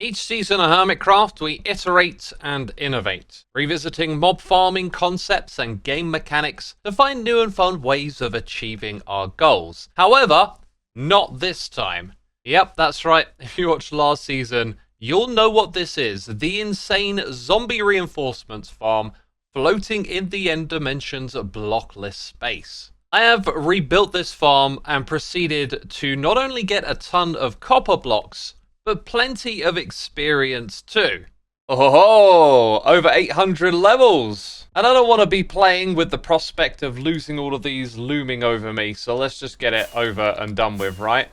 Each season of Hermitcraft, we iterate and innovate, revisiting mob farming concepts and game mechanics to find new and fun ways of achieving our goals. However, not this time. Yep, that's right. If you watched last season, you'll know what this is. The insane zombie reinforcements farm floating in the end dimension's blockless space. I have rebuilt this farm and proceeded to not only get a ton of copper blocks, but plenty of experience too. Oh, over 800 levels. And I don't want to be playing with the prospect of losing all of these looming over me, so let's just get it over and done with, right?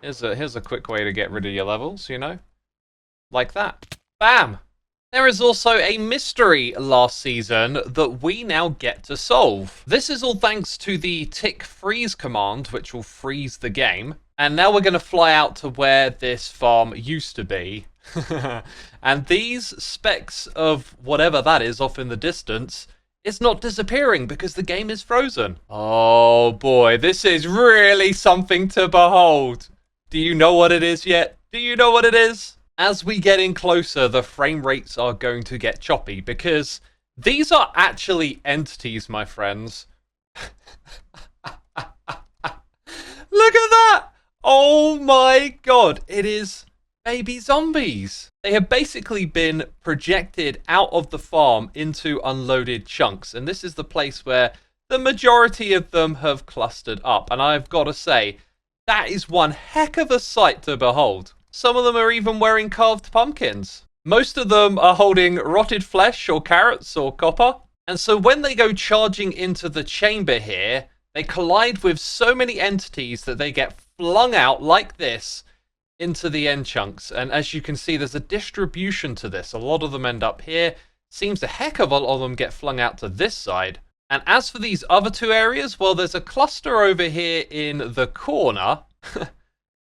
Here's a quick way to get rid of your levels, you know? Like that. Bam! There is also a mystery last season that we now get to solve. This is all thanks to the tick freeze command, which will freeze the game. And now we're going to fly out to where this farm used to be. And these specks of whatever that is off in the distance is not disappearing because the game is frozen. Oh boy, this is really something to behold. Do you know what it is yet? Do you know what it is? As we get in closer, the frame rates are going to get choppy because these are actually entities, my friends. Look at that! Oh my god, it is baby zombies. They have basically been projected out of the farm into unloaded chunks, and this is the place where the majority of them have clustered up. And I've got to say, that is one heck of a sight to behold. Some of them are even wearing carved pumpkins. Most of them are holding rotted flesh or carrots or copper. And so when they go charging into the chamber here, they collide with so many entities that they get flung out like this into the end chunks. And as you can see, there's a distribution to this. A lot of them end up here. Seems a heck of a lot of them get flung out to this side. And as for these other two areas, well, there's a cluster over here in the corner,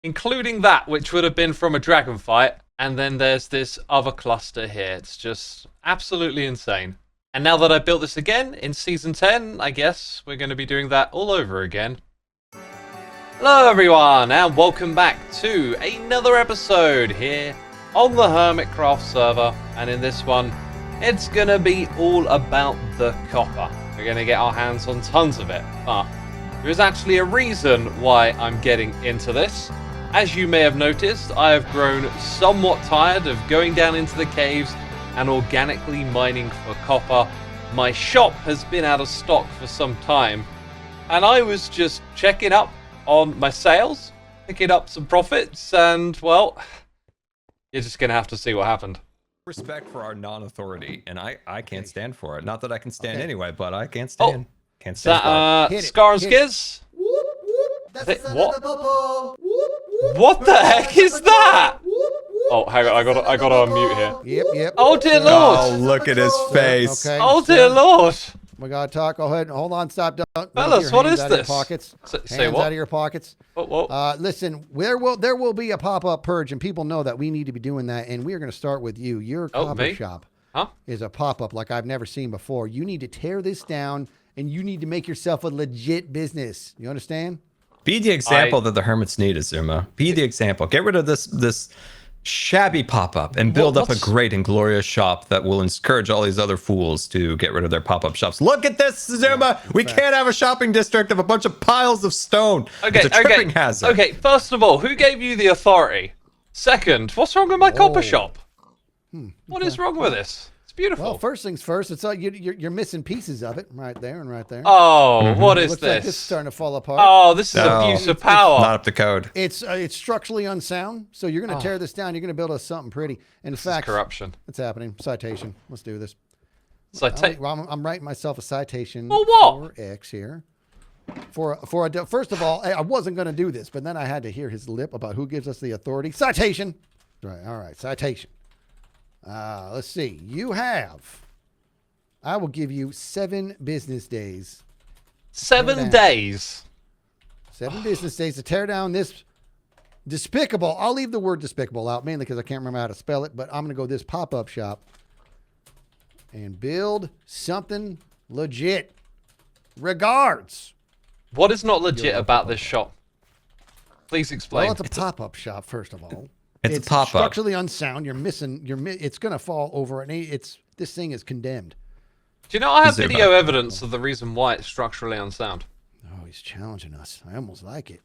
including that, which would have been from a dragon fight. And then there's this other cluster here. It's just absolutely insane. And now that I built this again in Season 10, I guess we're going to be doing that all over again. Hello everyone, and welcome back to another episode here on the Hermitcraft server. And in this one, it's going to be all about the copper. We're going to get our hands on tons of it, but there is actually a reason why I'm getting into this. As you may have noticed, I have grown somewhat tired of going down into the caves and organically mining for copper. My shop has been out of stock for some time, and I was just checking up on my sales, picking up some profits, and well, you're just gonna have to see what happened. Respect for our non-authority, and I can't stand for it. Not that I can stand anyway, but I can't stand. Can't stand That, for it. Scar and Skiz? What? What the heck is that? Oh, hang on, I gotta unmute here. Yep. Oh dear lord! Oh, look at his face. Okay. Oh dear lord! We gotta talk. Go ahead. Hold on. Stop. Don't. Fellas, what is this? Pockets. Say hands what? out of your pockets. What? Listen, there will be a pop-up purge, and people know that we need to be doing that. And we are going to start with you. Your copper shop is a pop-up like I've never seen before. You need to tear this down, and you need to make yourself a legit business. You understand? Be the example that the hermits need, Xisuma. Be the example. Get rid of this shabby pop-up and build up a great and glorious shop that will encourage all these other fools to get rid of their pop-up shops. Look at this, Xisuma! We can't have a shopping district of a bunch of piles of stone. It's a tripping hazard. Okay, first of all, who gave you the authority? Second, what's wrong with my copper shop? What is wrong with this? It's beautiful. Well, first things first. It's like you're missing pieces of it right there and right there. Oh, what is Looks this? like it's starting to fall apart. Oh, this is abuse of power. Not up to code. It's structurally unsound, so you're going to tear this down. You're going to build us something pretty. In fact, corruption. It's happening. Citation. Let's do this. I'm writing myself a citation. For what? For X here. First of all, I wasn't going to do this, but then I had to hear his lip about who gives us the authority. Citation. Right. All right. Citation. Let's see. I will give you 7 business days. 7 days. 7 business days to tear down this despicable. I'll leave the word despicable out mainly because I can't remember how to spell it, but I'm going to go this pop-up shop and build something legit. Regards. What is not legit about this shop? Please explain. Well, it's a pop-up shop, first of all. It's a pop-up. Structurally unsound. You're missing. It's gonna fall over, and this thing is condemned. Do you know I have Xisuma. video evidence of the reason why it's structurally unsound? Oh, he's challenging us. I almost like it.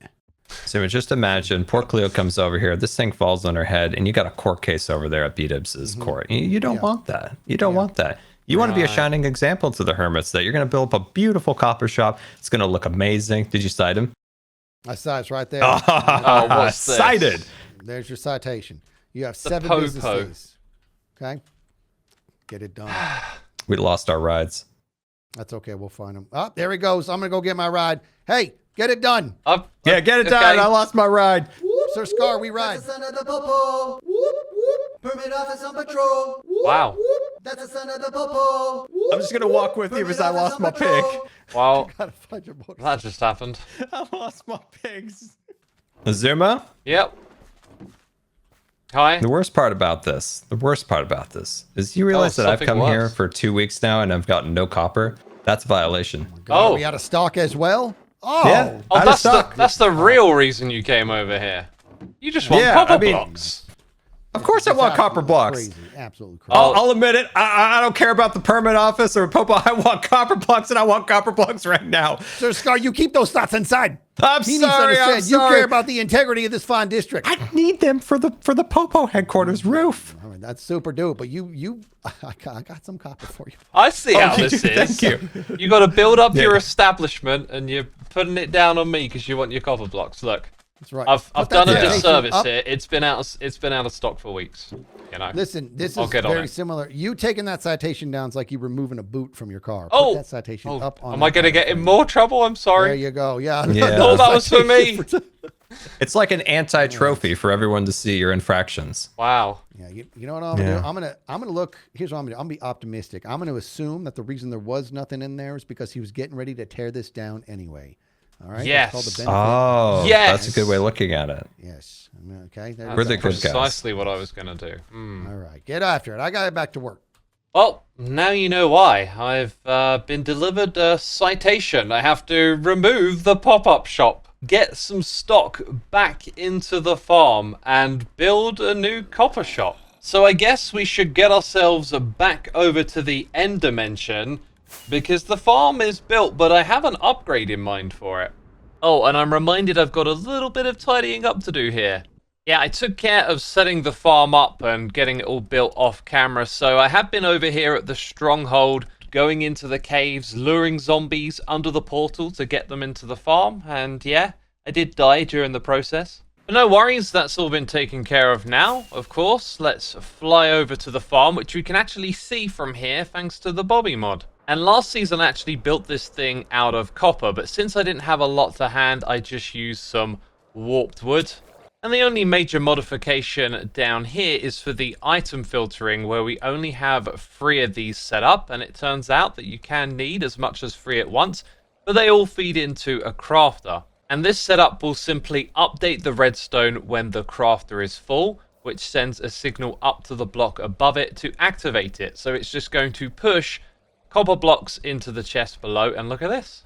So just imagine, poor Cleo comes over here, this thing falls on her head, and you got a court case over there at B-Dibs' court. You don't want that. You don't want that. You want to be a shining example to the hermits that you're going to build up a beautiful copper shop. It's going to look amazing. Did you cite him? I saw it's right there. Oh, what's this? Cited. There's your citation. You have The 7 Poe business Poe. days. Okay? Get it done. We lost our rides. That's okay. We'll find him. Oh, there he goes. I'm going to go get my ride. Hey, get it done. Yeah, get it done. I lost my ride. Sir Scar, we ride. That's the son of the Poe Poe. Permit office on patrol. Wow. That's the son of the Poe Poe. I'm just going to walk with you as I lost my pig. Well, Gotta find your motor. that just happened. I lost my pigs. Xisuma, Yep. Hi. the worst part about this is you realize that I've something come here worse. for 2 weeks now and I've gotten no copper. That's a violation. God, Oh. are we out of stock as well? Oh, Yeah. Oh, Out of that's stock. that's the real reason you came over here. You just want Yeah, copper I mean- blocks. Of course I It's want copper absolutely blocks. Crazy. Absolutely crazy. I'll admit it. I don't care about the permit office or Popo. I want copper blocks, and I want copper blocks right now. Sir Scar, you keep those thoughts inside. I'm He needs to sorry. I'm understand. You sorry. care about the integrity of this fine district. I need them for the Popo headquarters roof. I mean, that's super dupe. But I got some copper for you. I see how you this do? is. Thank you. You got to build up Yeah. your establishment, and you're putting it down on me because you want your copper blocks. Look, That's right. I've Put done that a citation disservice up. here. It's been out of stock for weeks. You know. Listen, this I'll is get on very it. similar. You taking that citation down is like you removing a boot from your car. Oh. Put that citation up on. Am I going to get in more trouble? I'm There sorry. you go. Yeah. Yeah. Oh, that was for me. It's like an anti-trophy for everyone to see your infractions. Wow. Yeah, you know what I'm gonna Yeah. do? I'm gonna look. Here's what I'm gonna do. I'm gonna be optimistic. I'm gonna assume that the reason there was nothing in there is because he was getting ready to tear this down anyway. All right. Yes. That's called the benefit. Oh, Yes. that's a good way of looking at it. Yes. Okay. There That's we We're the go. good guys. precisely what I was going to do. All right. Get after it. I got it back to work. Well, now you know why. I've been delivered a citation. I have to remove the pop-up shop, get some stock back into the farm, and build a new copper shop. So I guess we should get ourselves back over to the end dimension, because the farm is built, but I have an upgrade in mind for it. Oh, and I'm reminded I've got a little bit of tidying up to do here. Yeah, I took care of setting the farm up and getting it all built off camera, so I have been over here at the stronghold, going into the caves, luring zombies under the portal to get them into the farm, and yeah, I did die during the process. But no worries, that's all been taken care of now, of course. Let's fly over to the farm, which we can actually see from here thanks to the Bobby mod. And last season I actually built this thing out of copper, but since I didn't have a lot to hand, I just used some warped wood. And the only major modification down here is for the item filtering, where we only have 3 of these set up, and it turns out that you can need as much as 3 at once, but they all feed into a crafter. And this setup will simply update the redstone when the crafter is full, which sends a signal up to the block above it to activate it. So it's just going to push copper blocks into the chest below, and look at this.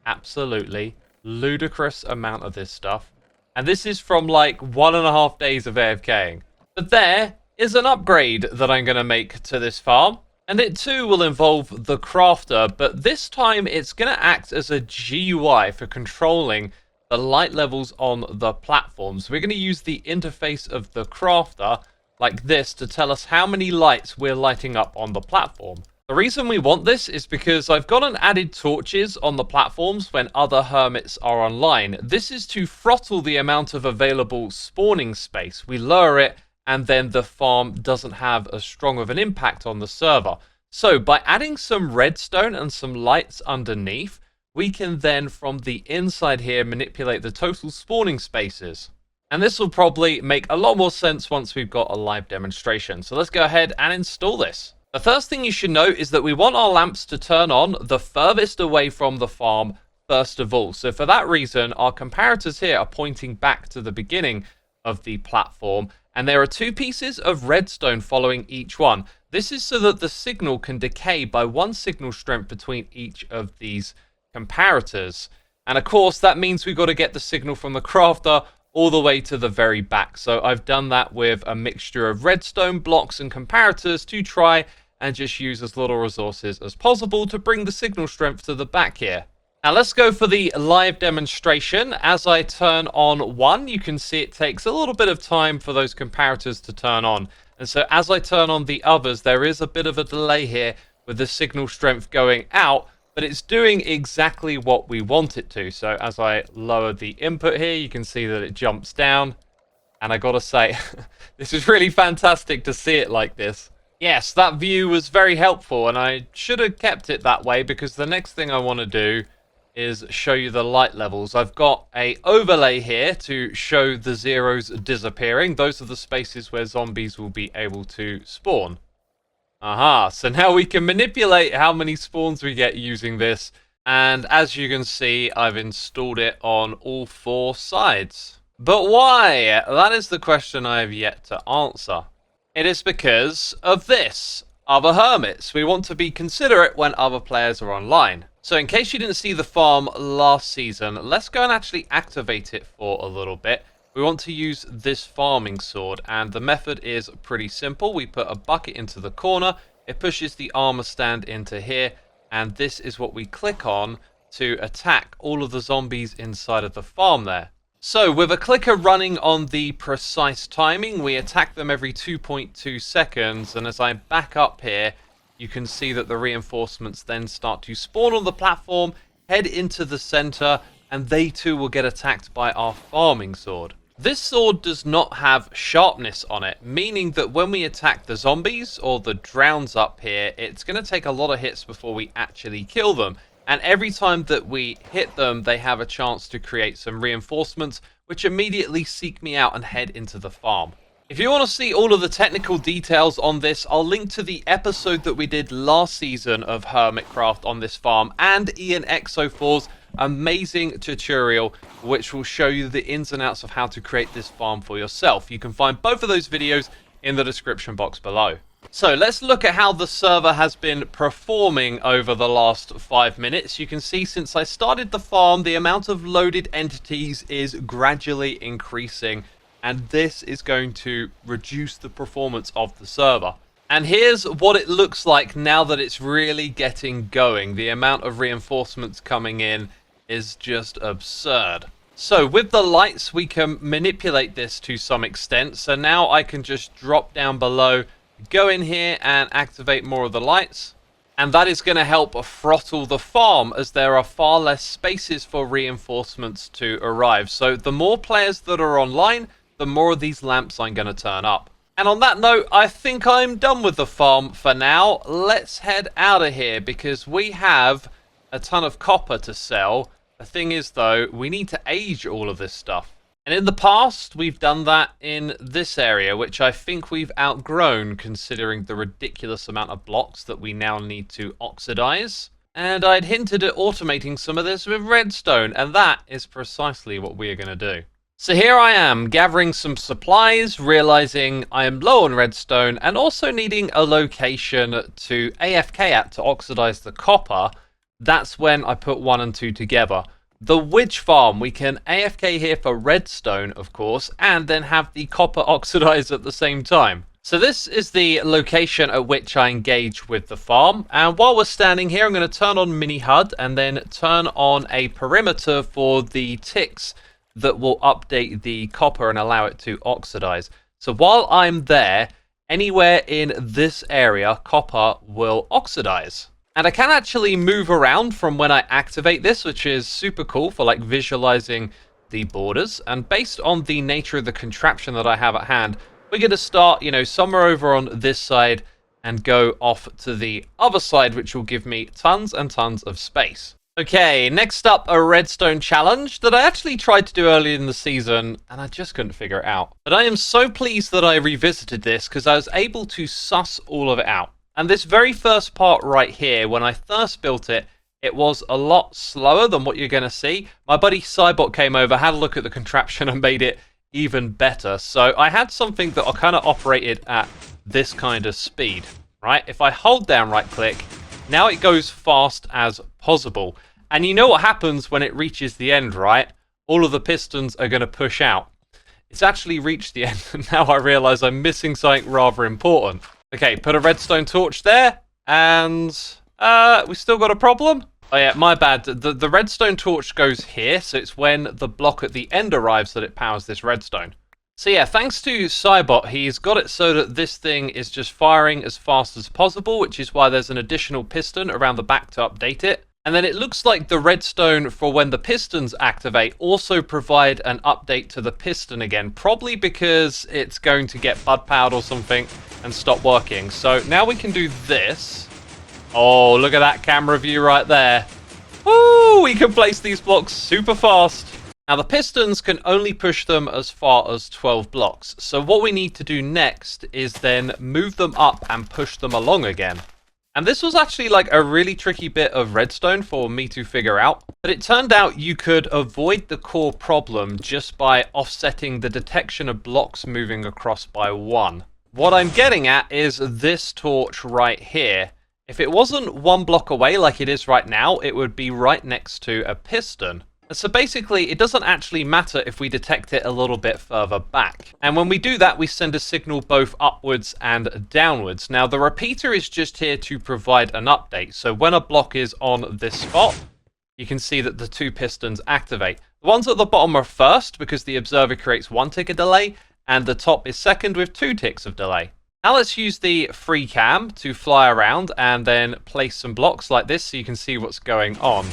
Absolutely ludicrous amount of this stuff. And this is from like 1.5 days of AFKing. But there is an upgrade that I'm going to make to this farm. And it too will involve the crafter, but this time it's going to act as a GUI for controlling the light levels on the platforms. We're going to use the interface of the crafter like this to tell us how many lights we're lighting up on the platform. The reason we want this is because I've gone and added torches on the platforms when other hermits are online. This is to throttle the amount of available spawning space. We lower it, and then the farm doesn't have as strong of an impact on the server. So by adding some redstone and some lights underneath, we can then from the inside here manipulate the total spawning spaces. And this will probably make a lot more sense once we've got a live demonstration. So let's go ahead and install this. The first thing you should note is that we want our lamps to turn on the furthest away from the farm first of all. So for that reason, our comparators here are pointing back to the beginning of the platform. And there are 2 pieces of redstone following each one. This is so that the signal can decay by 1 signal strength between each of these comparators. And of course, that means we've got to get the signal from the crafter all the way to the very back. So I've done that with a mixture of redstone blocks and comparators to try and just use as little resources as possible to bring the signal strength to the back here. Now let's go for the live demonstration. As I turn on one, you can see it takes a little bit of time for those comparators to turn on. And so as I turn on the others, there is a bit of a delay here with the signal strength going out, but it's doing exactly what we want it to. So as I lower the input here, you can see that it jumps down. And I gotta say, this is really fantastic to see it like this. Yes, that view was very helpful, and I should have kept it that way because the next thing I want to do is show you the light levels. I've got a overlay here to show the zeros disappearing. Those are the spaces where zombies will be able to spawn. Aha, so now we can manipulate how many spawns we get using this. And as you can see, I've installed it on all 4 sides. But why? That is the question I have yet to answer. It is because of this. Other hermits. We want to be considerate when other players are online. So in case you didn't see the farm last season, let's go and actually activate it for a little bit. We want to use this farming sword, and the method is pretty simple. We put a bucket into the corner, it pushes the armor stand into here, and this is what we click on to attack all of the zombies inside of the farm there. So with a clicker running on the precise timing, we attack them every 2.2 seconds, and as I back up here, you can see that the reinforcements then start to spawn on the platform, head into the center, and they too will get attacked by our farming sword. This sword does not have sharpness on it, meaning that when we attack the zombies or the drowns up here, it's going to take a lot of hits before we actually kill them. And every time that we hit them, they have a chance to create some reinforcements, which immediately seek me out and head into the farm. If you want to see all of the technical details on this, I'll link to the episode that we did last season of Hermitcraft on this farm and Ian Exo4's amazing tutorial, which will show you the ins and outs of how to create this farm for yourself. You can find both of those videos in the description box below. So let's look at how the server has been performing over the last 5 minutes. You can see since I started the farm, the amount of loaded entities is gradually increasing, and this is going to reduce the performance of the server. And here's what it looks like now that it's really getting going. The amount of reinforcements coming in is just absurd. So with the lights, we can manipulate this to some extent. So now I can just drop down below, go in here and activate more of the lights. And that is going to help throttle the farm, as there are far less spaces for reinforcements to arrive. So the more players that are online, the more of these lamps I'm going to turn up. And on that note, I think I'm done with the farm for now. Let's head out of here because we have a ton of copper to sell. The thing is, though, we need to age all of this stuff. And in the past, we've done that in this area, which I think we've outgrown considering the ridiculous amount of blocks that we now need to oxidize. And I'd hinted at automating some of this with redstone, and that is precisely what we are going to do. So here I am, gathering some supplies, realizing I am low on redstone, and also needing a location to AFK at to oxidize the copper. That's when I put 1 and 2 together. The witch farm, we can AFK here for redstone, of course, and then have the copper oxidize at the same time. So this is the location at which I engage with the farm. And while we're standing here, I'm going to turn on mini HUD and then turn on a perimeter for the ticks that will update the copper and allow it to oxidize. So while I'm there, anywhere in this area, copper will oxidize. And I can actually move around from when I activate this, which is super cool for like visualizing the borders. And based on the nature of the contraption that I have at hand, we're going to start, somewhere over on this side and go off to the other side, which will give me tons and tons of space. Okay, next up, a redstone challenge that I actually tried to do earlier in the season, and I just couldn't figure it out. But I am so pleased that I revisited this because I was able to suss all of it out. And this very first part right here, when I first built it, it was a lot slower than what you're going to see. My buddy Cybot came over, had a look at the contraption and made it even better. So I had something that I kind of operated at this kind of speed, right? If I hold down right click, now it goes fast as possible. And you know what happens when it reaches the end, right? All of the pistons are going to push out. It's actually reached the end, and now I realize I'm missing something rather important. Okay, put a redstone torch there, and we still got a problem? Oh yeah, my bad. The redstone torch goes here, so it's when the block at the end arrives that it powers this redstone. So yeah, thanks to Cybot, he's got it so that this thing is just firing as fast as possible, which is why there's an additional piston around the back to update it. And then it looks like the redstone for when the pistons activate also provide an update to the piston again, probably because it's going to get bud powered or something and stop working. So now we can do this. Oh, look at that camera view right there. Woo! We can place these blocks super fast. Now the pistons can only push them as far as 12 blocks. So what we need to do next is then move them up and push them along again. And this was actually like a really tricky bit of redstone for me to figure out. But it turned out you could avoid the core problem just by offsetting the detection of blocks moving across by 1. What I'm getting at is this torch right here. If it wasn't 1 block away like it is right now, it would be right next to a piston. So basically, it doesn't actually matter if we detect it a little bit further back. And when we do that, we send a signal both upwards and downwards. Now, the repeater is just here to provide an update. So when a block is on this spot, you can see that the 2 pistons activate. The ones at the bottom are first because the observer creates 1 tick of delay, and the top is second with 2 ticks of delay. Now let's use the free cam to fly around and then place some blocks like this so you can see what's going on.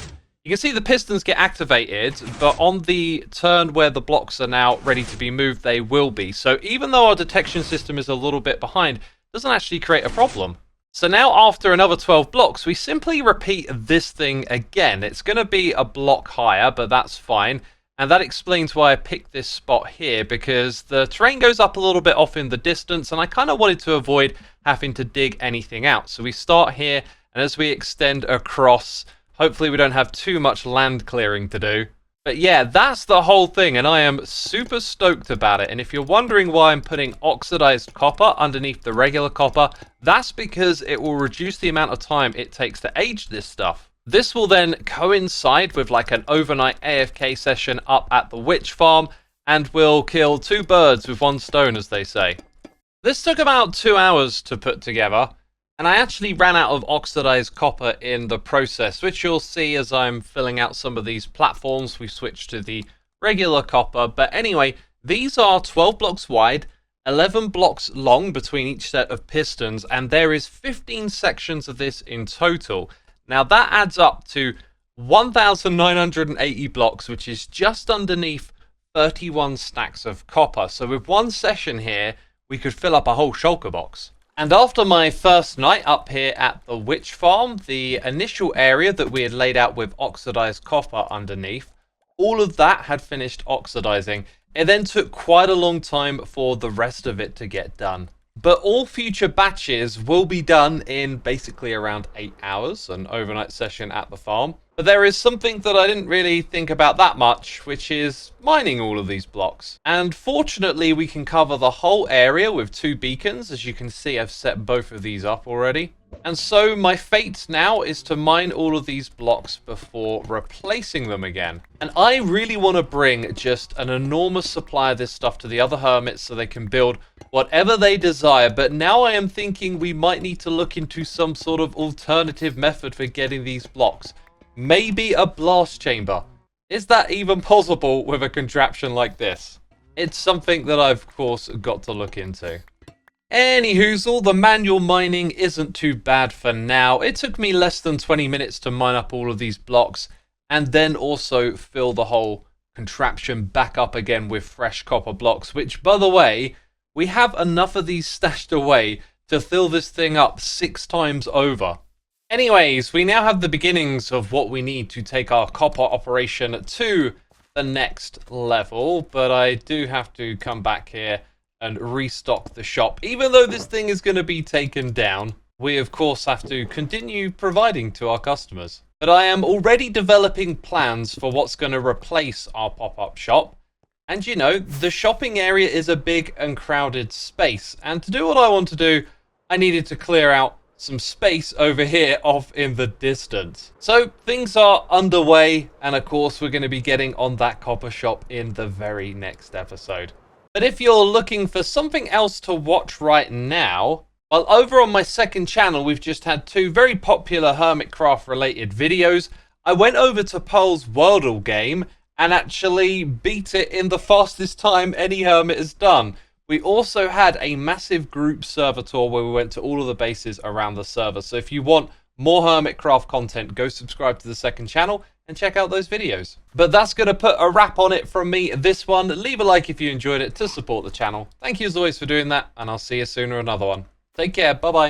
You can see the pistons get activated, but on the turn where the blocks are now ready to be moved, they will be. So even though our detection system is a little bit behind, it doesn't actually create a problem. So now after another 12 blocks, we simply repeat this thing again. It's going to be a block higher, but that's fine. And that explains why I picked this spot here, because the terrain goes up a little bit off in the distance, and I kind of wanted to avoid having to dig anything out. So we start here, and as we extend across, hopefully we don't have too much land clearing to do. But yeah, that's the whole thing, and I am super stoked about it. And if you're wondering why I'm putting oxidized copper underneath the regular copper, that's because it will reduce the amount of time it takes to age this stuff. This will then coincide with like an overnight AFK session up at the witch farm, and will kill 2 birds with 1 stone, as they say. This took about 2 hours to put together, and I actually ran out of oxidized copper in the process, which you'll see as I'm filling out some of these platforms. We switched to the regular copper, but anyway, these are 12 blocks wide, 11 blocks long between each set of pistons, and there is 15 sections of this in total. Now that adds up to 1,980 blocks, which is just underneath 31 stacks of copper. So with 1 session here, we could fill up a whole shulker box. And after my first night up here at the witch farm, the initial area that we had laid out with oxidized copper underneath, all of that had finished oxidizing. It then took quite a long time for the rest of it to get done. But all future batches will be done in basically around 8 hours, an overnight session at the farm. But there is something that I didn't really think about that much, which is mining all of these blocks. And fortunately, we can cover the whole area with 2 beacons. As you can see, I've set both of these up already. And so my fate now is to mine all of these blocks before replacing them again. And I really want to bring just an enormous supply of this stuff to the other hermits so they can build whatever they desire. But now I am thinking we might need to look into some sort of alternative method for getting these blocks. Maybe a blast chamber. Is that even possible with a contraption like this? It's something that I've, of course, got to look into. Anyhoozle, the manual mining isn't too bad for now. It took me less than 20 minutes to mine up all of these blocks, and then also fill the whole contraption back up again with fresh copper blocks, which, by the way, we have enough of these stashed away to fill this thing up 6 times over. Anyways, we now have the beginnings of what we need to take our copper operation to the next level, but I do have to come back here and restock the shop. Even though this thing is going to be taken down, we of course have to continue providing to our customers. But I am already developing plans for what's going to replace our pop-up shop. And you know, the shopping area is a big and crowded space. And to do what I want to do, I needed to clear out some space over here off in the distance. So things are underway, and of course we're going to be getting on that copper shop in the very next episode. But if you're looking for something else to watch right now, well, over on my second channel, we've just had 2 very popular Hermitcraft related videos. I went over to Pearl's Wordle game and actually beat it in the fastest time any Hermit has done. We also had a massive group server tour where we went to all of the bases around the server. So if you want more Hermitcraft content, go subscribe to the second channel and check out those videos. But that's going to put a wrap on it from me this one. Leave a like if you enjoyed it to support the channel. Thank you as always for doing that, and I'll see you soon in another one. Take care. Bye-bye.